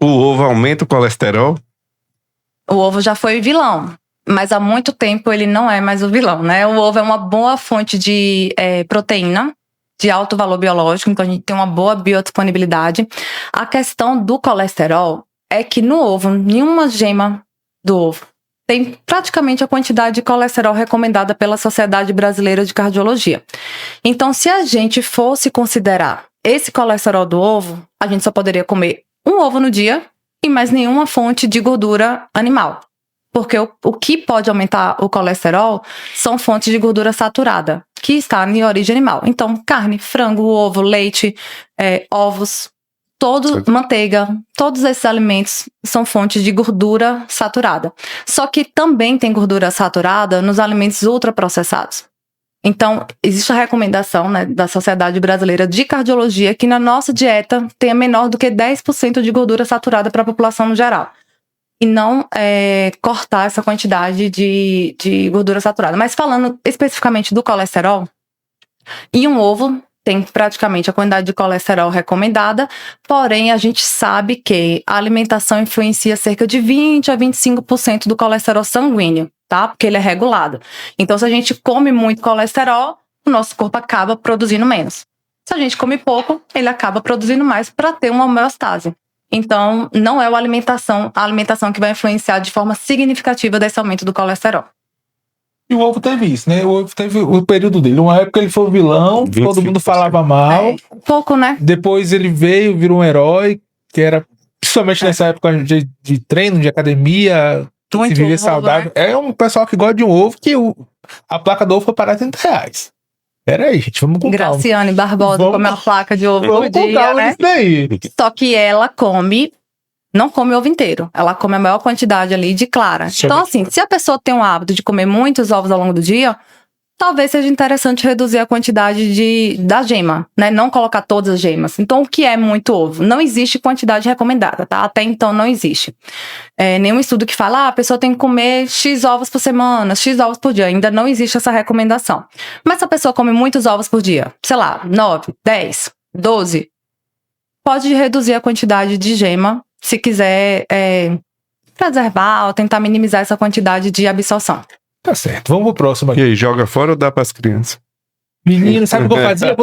O ovo aumenta o colesterol? O ovo já foi vilão, mas há muito tempo ele não é mais o vilão, né? O ovo é uma boa fonte de proteína, de alto valor biológico, então a gente tem uma boa biodisponibilidade. A questão do colesterol é que no ovo, nenhuma gema do ovo tem praticamente a quantidade de colesterol recomendada pela Sociedade Brasileira de Cardiologia. Então, se a gente fosse considerar esse colesterol do ovo, a gente só poderia comer um ovo no dia e mais nenhuma fonte de gordura animal. Porque o que pode aumentar o colesterol são fontes de gordura saturada, que está em origem animal. Então, carne, frango, ovo, leite, ovos, manteiga, todos esses alimentos são fontes de gordura saturada. Só que também tem gordura saturada nos alimentos ultraprocessados. Então, existe a recomendação, né, da Sociedade Brasileira de Cardiologia que na nossa dieta tenha menor do que 10% de gordura saturada para a população no geral. E não cortar essa quantidade de gordura saturada. Mas falando especificamente do colesterol, em um ovo tem praticamente a quantidade de colesterol recomendada, porém a gente sabe que a alimentação influencia cerca de 20 a 25% do colesterol sanguíneo, tá? Porque ele é regulado. Então, se a gente come muito colesterol, o nosso corpo acaba produzindo menos. Se a gente come pouco, ele acaba produzindo mais para ter uma homeostase. Então, não é a alimentação que vai influenciar de forma significativa desse aumento do colesterol. E o ovo teve isso, né? O ovo teve o período dele. Uma época ele foi o vilão, 25%. Todo mundo falava mal. Pouco, né? Depois ele virou um herói, que era, principalmente nessa época de treino, de academia, muito se viver ovo, saudável. Né? É um pessoal que gosta de um ovo, que a placa do ovo foi parar R$30. Pera aí, gente, vamos com calma. Graciane Barbosa come uma placa de ovo por dia, né? Isso daí. Só que ela não come o ovo inteiro. Ela come a maior quantidade ali de clara. Então, assim, se a pessoa tem um hábito de comer muitos ovos ao longo do dia, talvez seja interessante reduzir a quantidade da gema, né? Não colocar todas as gemas. Então, o que é muito ovo? Não existe quantidade recomendada, tá? Até então não existe. Nenhum estudo que fala, a pessoa tem que comer X ovos por semana, X ovos por dia. Ainda não existe essa recomendação. Mas se a pessoa come muitos ovos por dia, sei lá, 9, 10, 12, pode reduzir a quantidade de gema se quiser preservar ou tentar minimizar essa quantidade de absorção. Tá certo, vamos pro próximo aqui. E aí, joga fora ou dá pras crianças? Menino, sabe o que eu fazia?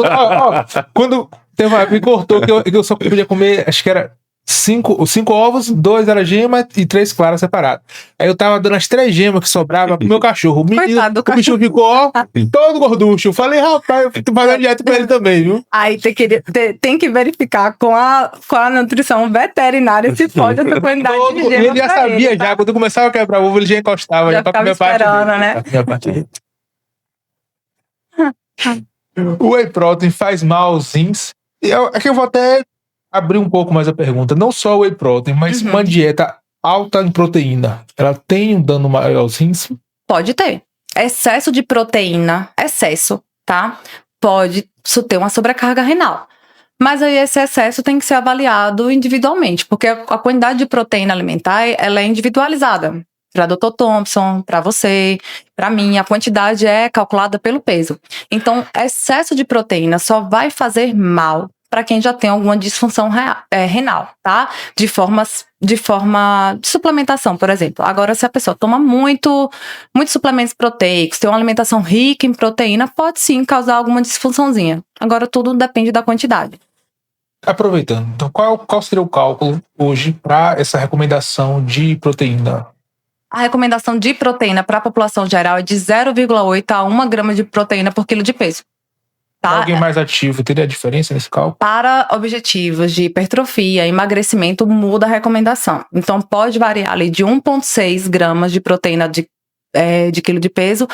Quando teve uma época que cortou, que eu só podia comer, acho que era 5 ovos, 2 era gema e 3 claras separadas. Aí eu tava dando as 3 gemas que sobrava pro meu cachorro. O bicho ficou, todo gorducho. Eu falei, rapaz, eu tô fazendo dieta com ele também, viu? Aí tem que verificar com a nutrição veterinária se pode essa quantidade de gema. Ele já sabia ele, tá? Quando eu começava a quebrar ovo, ele já encostava. Já ficava esperando, né? O whey protein faz mal aos rins. Aqui eu vou até abrir um pouco mais a pergunta. Não só o whey protein, mas uma dieta alta em proteína, ela tem um dano maior aos rins? Pode ter. Excesso de proteína, tá? Pode ter uma sobrecarga renal. Mas aí esse excesso tem que ser avaliado individualmente, porque a quantidade de proteína alimentar, ela é individualizada. Para Dr. Thompson, para você, para mim, a quantidade é calculada pelo peso. Então, excesso de proteína só vai fazer mal para quem já tem alguma disfunção renal, tá? De forma de suplementação, por exemplo. Agora, se a pessoa toma muitos suplementos proteicos, tem uma alimentação rica em proteína, pode sim causar alguma disfunçãozinha. Agora, tudo depende da quantidade. Aproveitando, então qual seria o cálculo hoje para essa recomendação de proteína? A recomendação de proteína para a população geral é de 0,8 a 1 grama de proteína por quilo de peso. Tá? Alguém mais ativo teria diferença nesse cálculo? Para objetivos de hipertrofia, emagrecimento, muda a recomendação. Então, pode variar ali de 1,6 gramas de proteína de quilo de peso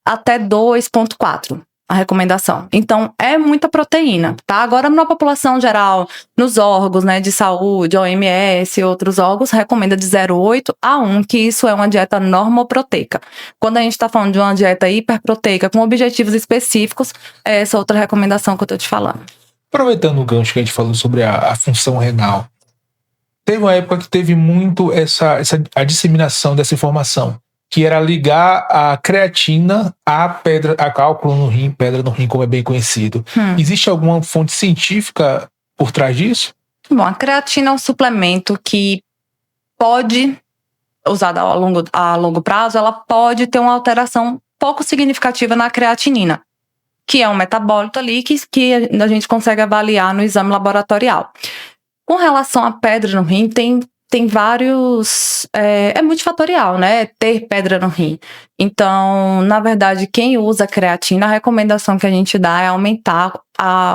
até 2,4 a recomendação. Então, é muita proteína, tá? Agora, na população geral, nos órgãos, né, de saúde, OMS e outros órgãos, recomenda de 0,8 a 1, que isso é uma dieta normoproteica. Quando a gente está falando de uma dieta hiperproteica com objetivos específicos, é essa outra recomendação que eu tô te falando. Aproveitando o gancho que a gente falou sobre a função renal, teve uma época que teve muito a disseminação dessa informação, que era ligar a creatina a cálculo no rim, pedra no rim, como é bem conhecido. Existe alguma fonte científica por trás disso? Bom, a creatina é um suplemento que pode, usado a longo prazo, ela pode ter uma alteração pouco significativa na creatinina, que é um metabólito ali que a gente consegue avaliar no exame laboratorial. Com relação à pedra no rim, tem vários... É multifatorial, né? Ter pedra no rim. Então, na verdade, quem usa creatina, a recomendação que a gente dá é aumentar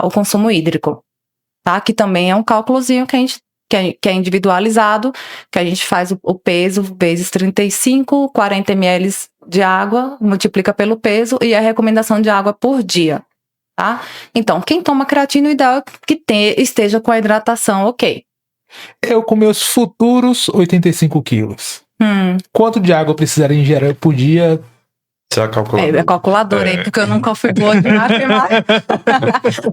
o consumo hídrico, tá? Que também é um cálculozinho que é individualizado, que a gente faz o peso vezes 35, 40 ml de água, multiplica pelo peso e a recomendação de água por dia, tá? Então, quem toma creatina, o ideal é que esteja com a hidratação ok. Eu com meus futuros 85 quilos. Quanto de água eu precisaria ingerir por dia? Já calculou. É calculadora aí, porque eu nunca fui boa de matemática.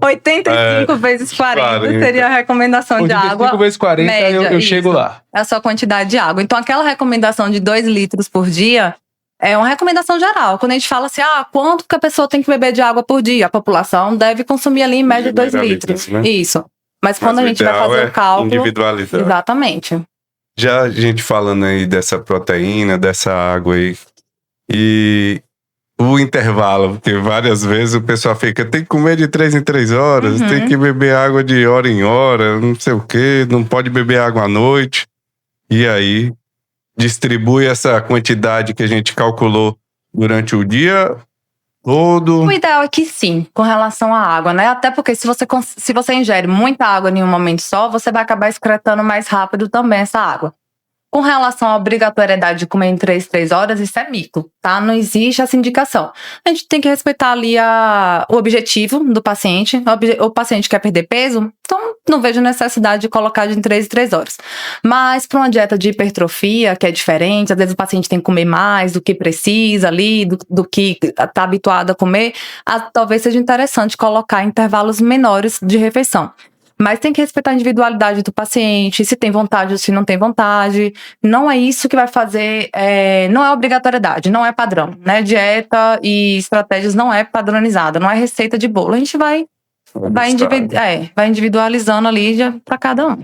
85 vezes 40 seria a recomendação de 85 água. vezes 40, média, eu chego isso. lá. É a sua quantidade de água. Então, aquela recomendação de 2 litros por dia é uma recomendação geral. Quando a gente fala assim, quanto que a pessoa tem que beber de água por dia? A população deve consumir ali em média 2 litros. Né? Isso. Mas quando a gente vai fazer o cálculo... individualizar. Exatamente. Já a gente falando aí dessa proteína, dessa água aí, e o intervalo, porque várias vezes o pessoal fica, tem que comer de 3 em 3 horas, tem que beber água de hora em hora, não sei o quê, não pode beber água à noite. E aí, distribui essa quantidade que a gente calculou durante o dia todo. O ideal é que sim, com relação à água, né? Até porque se você ingere muita água em um momento só, você vai acabar excretando mais rápido também essa água. Com relação à obrigatoriedade de comer em 3 horas, isso é mito, tá? Não existe essa indicação. A gente tem que respeitar ali o objetivo do paciente. O paciente quer perder peso, então não vejo necessidade de colocar de 3 horas. Mas para uma dieta de hipertrofia, que é diferente, às vezes o paciente tem que comer mais do que precisa ali, do que está habituado a comer, talvez seja interessante colocar intervalos menores de refeição. Mas tem que respeitar a individualidade do paciente, se tem vontade ou se não tem vontade. Não é isso que vai fazer, não é obrigatoriedade, não é padrão, né? Dieta e estratégias não é padronizada, não é receita de bolo. A gente vai individualizando ali para cada um.